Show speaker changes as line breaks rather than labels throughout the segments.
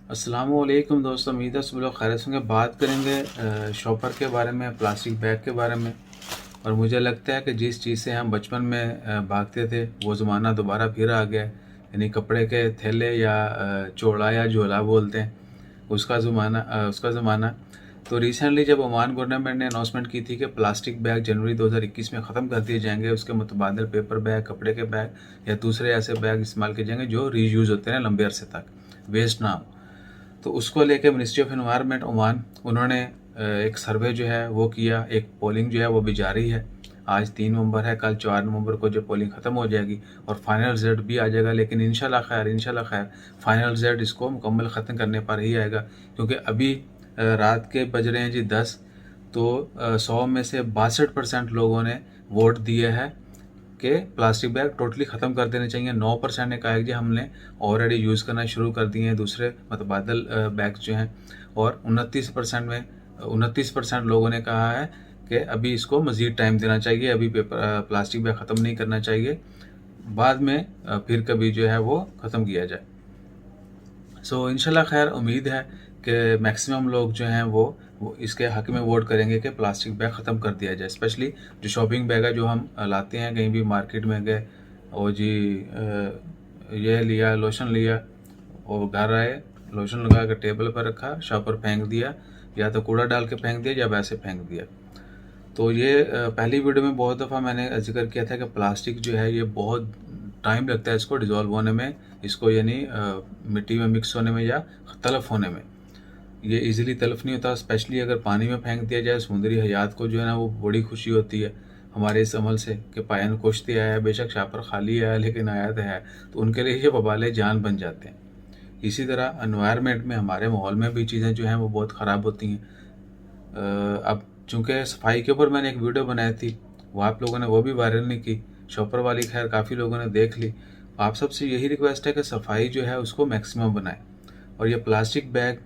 अस्सलामुअलैकुम दोस्तों, उम्मीद है सब लोग खैरियत से होंगे। बात करेंगे शॉपर के बारे में, प्लास्टिक बैग के बारे में। और मुझे लगता है कि जिस चीज़ से हम बचपन में भागते थे वो ज़माना दोबारा फिर आ गया है। यानी कपड़े के थैले या चोड़ा या झोला बोलते हैं, उसका ज़माना। तो रिसेंटली जब ओमान गवर्नमेंट ने अनाउंसमेंट की थी कि प्लास्टिक बैग जनवरी 2021 में ख़त्म कर दिए जाएंगे, उसके मुतबादल पेपर बैग, कपड़े के बैग या दूसरे ऐसे बैग इस्तेमाल किए जाएंगे जो रीयूज़ होते हैं लंबे अरसे तक, वेस्ट ना हो। तो उसको लेके मिनिस्ट्री ऑफ एनवायरनमेंट ओमान, उन्होंने एक सर्वे जो है वो किया, एक पोलिंग जो है वो भी जारी है। आज 3 नवंबर है, कल 4 नवंबर को जो पोलिंग ख़त्म हो जाएगी और फाइनल रिजल्ट भी आ जाएगा। लेकिन इंशाल्लाह खैर फाइनल रिजल्ट इसको मुकम्मल ख़त्म करने पर ही आएगा, क्योंकि अभी रात के बज रहे हैं जी 10। तो 100 में से 62% लोगों ने वोट दिए हैं कि प्लास्टिक बैग टोटली ख़त्म कर देने चाहिए। 9% ने कहा है कि हमने ऑलरेडी यूज़ करना शुरू कर दिए हैं दूसरे मुतबादल बैग्स जो हैं। और 29% लोगों ने कहा है कि अभी इसको मज़ीद टाइम देना चाहिए, अभी पेपर प्लास्टिक बैग ख़त्म नहीं करना चाहिए, बाद में फिर कभी जो है वो ख़त्म किया जाए। सो इंशाल्लाह खैर उम्मीद है कि मैक्सिमम लोग जो हैं वो इसके हक़ में वोट करेंगे कि प्लास्टिक बैग ख़त्म कर दिया जाए। स्पेशली जो शॉपिंग बैग है जो हम लाते हैं, कहीं भी मार्केट में गए और जी ये लिया, लोशन लिया और घर आए, लोशन लगा कर टेबल पर रखा, शॉपर फेंक दिया, या तो कूड़ा डाल के फेंक दिया या वैसे फेंक दिया। तो ये पहली वीडियो में बहुत दफ़ा मैंने जिक्र किया था कि प्लास्टिक जो है ये बहुत टाइम लगता है इसको डिज़ोल्व होने में, इसको यानी मिट्टी में मिक्स होने में या तलफ़ होने में। ये इजीली तलफ़ नहीं होता, स्पेशली अगर पानी में फेंक दिया जाए। समुद्री हयात को जो है ना वो बड़ी खुशी होती है हमारे इस अमल से कि पायन कुश्ती आया है, बेशक शापर खाली आया लेकिन आया तो है। तो उनके लिए ये वबाले जान बन जाते हैं। इसी तरह एनवायरनमेंट में, हमारे माहौल में भी चीज़ें जो हैं वो बहुत ख़राब होती हैं। अब चूँकि सफाई के ऊपर मैंने एक वीडियो बनाई थी, वो आप लोगों ने वो भी वायरल नहीं की, शॉपर वाली खैर काफ़ी लोगों ने देख ली। आप सबसे यही रिक्वेस्ट है कि सफाई जो है उसको मैक्सिमम बनाएं। और ये प्लास्टिक बैग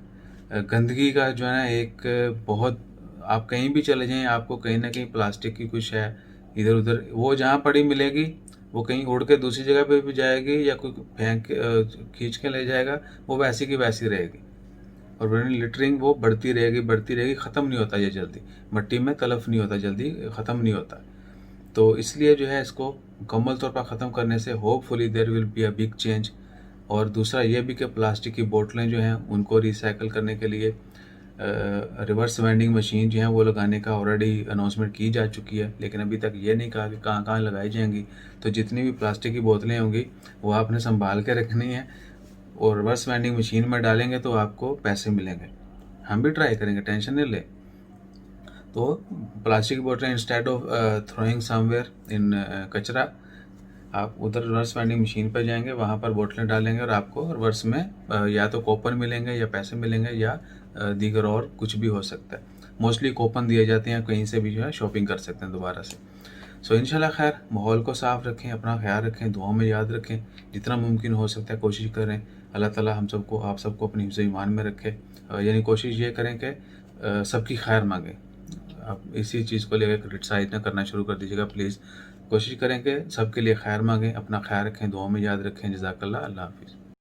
गंदगी का जो है ना एक बहुत, आप कहीं भी चले जाएं आपको कहीं ना कहीं प्लास्टिक की कुछ है इधर उधर, वो जहाँ पड़ी मिलेगी वो कहीं उड़ के दूसरी जगह पे भी जाएगी या कोई फेंक खींच के ले जाएगा, वो वैसी की वैसी रहेगी। और वरना लिटरिंग वो बढ़ती रहेगी, ख़त्म नहीं होता ये जल्दी, मिट्टी में तलफ नहीं होता जल्दी, ख़त्म नहीं होता। तो इसलिए जो है इसको मुकम्मल तौर पर ख़त्म करने से hopefully there will be a big change. और दूसरा ये भी कि प्लास्टिक की बोतलें जो हैं उनको रिसाइकल करने के लिए रिवर्स वेंडिंग मशीन जो है वो लगाने का ऑलरेडी अनाउंसमेंट की जा चुकी है, लेकिन अभी तक ये नहीं कहा कि कहाँ कहाँ लगाई जाएंगी। तो जितनी भी प्लास्टिक की बोतलें होंगी वो आपने संभाल के रखनी है और रिवर्स वेंडिंग मशीन में डालेंगे तो आपको पैसे मिलेंगे। हम भी ट्राई करेंगे, टेंशन नहीं ले। तो प्लास्टिक की बोतलें instead of throwing somewhere in कचरा, आप उधर रिवर्स वेंडिंग मशीन पर जाएंगे, वहाँ पर बोतलें डालेंगे और आपको रिवर्स में या तो कूपन मिलेंगे या पैसे मिलेंगे या दीगर और कुछ भी हो सकता है। मोस्टली कूपन दिए जाते हैं, कहीं से भी जो है शॉपिंग कर सकते हैं दोबारा से। सो इंशाल्लाह खैर माहौल को साफ़ रखें, अपना ख्याल रखें, दुआओं में याद रखें, जितना मुमकिन हो सकता है कोशिश करें। अल्लाह ताला हम सबको, आप सबको अपनी हिफ्ज़ ईमान में रखे। यानी कोशिश ये करें कि सबकी खैर मांगें। आप इसी चीज़ को लेकर क्रिटिसाइज़ ना करना शुरू कर दीजिएगा प्लीज़। कोशिश करें कि सबके लिए खैर मांगें, अपना ख्याल रखें, दुआओं में याद रखें। जज़ाकल्लाह, अल्लाह हाफ़िज़।